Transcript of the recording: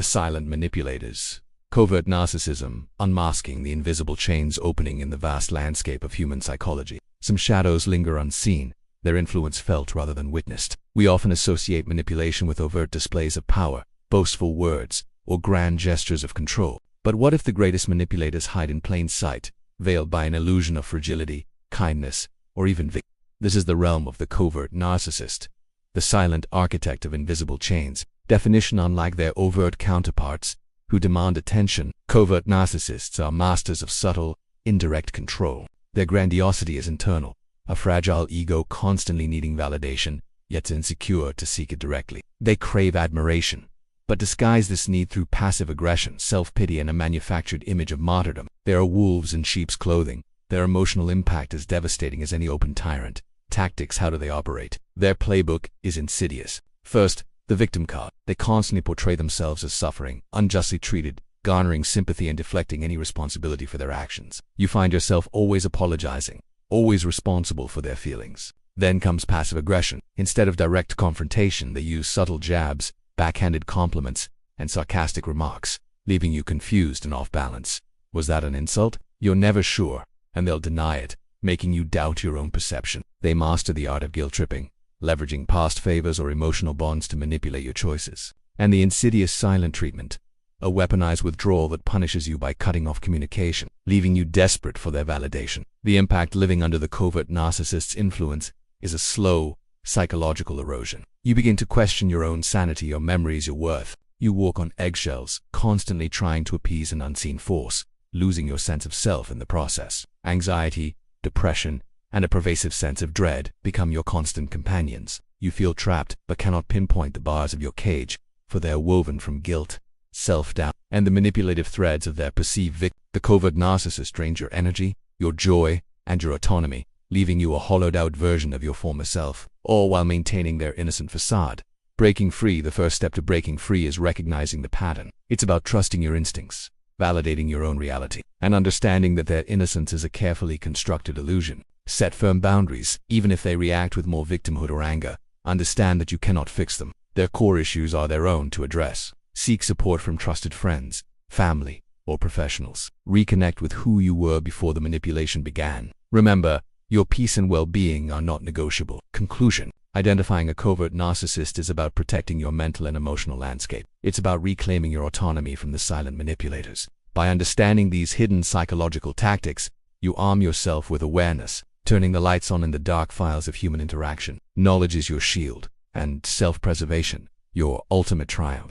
silent manipulators. Covert narcissism, unmasking the invisible chains opening in the vast landscape of human psychology. Some shadows linger unseen, their influence felt rather than witnessed. We often associate manipulation with overt displays of power, boastful words, or grand gestures of control. But what if the greatest manipulators hide in plain sight, veiled by an illusion of fragility, kindness, or even victory? This is the realm of the covert narcissist, the silent architect of invisible chains, definition unlike their overt counterparts, who demand attention. Covert narcissists are masters of subtle, indirect control. Their grandiosity is internal, a fragile ego constantly needing validation, yet insecure to seek it directly. They crave admiration, but disguise this need through passive aggression, self-pity, and a manufactured image of martyrdom. They are wolves in sheep's clothing. Their emotional impact is devastating as any open tyrant. Tactics: how do they operate? Their playbook is insidious. First, the victim card. They constantly portray themselves as suffering, unjustly treated, garnering sympathy and deflecting any responsibility for their actions. You find yourself always apologizing, always responsible for their feelings. Then comes passive aggression. Instead of direct confrontation, they use subtle jabs, backhanded compliments, and sarcastic remarks, leaving you confused and off balance. Was that an insult? You're never sure, and they'll deny it, making you doubt your own perception. They master the art of guilt-tripping, leveraging past favors or emotional bonds to manipulate your choices. And the insidious silent treatment, a weaponized withdrawal that punishes you by cutting off communication, leaving you desperate for their validation. The impact living under the covert narcissist's influence is a slow, psychological erosion. You begin to question your own sanity, your memories, your worth. You walk on eggshells, constantly trying to appease an unseen force, losing your sense of self in the process. Anxiety, depression, and a pervasive sense of dread become your constant companions. You feel trapped but cannot pinpoint the bars of your cage, for they are woven from guilt, self-doubt, and the manipulative threads of their perceived victim. The covert narcissist drains your energy, your joy, and your autonomy, leaving you a hollowed-out version of your former self, all while maintaining their innocent facade. Breaking free. The first step to breaking free is recognizing the pattern. It's about trusting your instincts, validating your own reality, and understanding that their innocence is a carefully constructed illusion. Set firm boundaries, even if they react with more victimhood or anger. Understand that you cannot fix them. Their core issues are their own to address. Seek support from trusted friends, family, or professionals. Reconnect with who you were before the manipulation began. Remember, your peace and well-being are not negotiable. Conclusion: identifying a covert narcissist is about protecting your mental and emotional landscape. It's about reclaiming your autonomy from the silent manipulators. By understanding these hidden psychological tactics, you arm yourself with awareness, turning the lights on in the dark files of human interaction. Knowledge is your shield, and self-preservation, your ultimate triumph.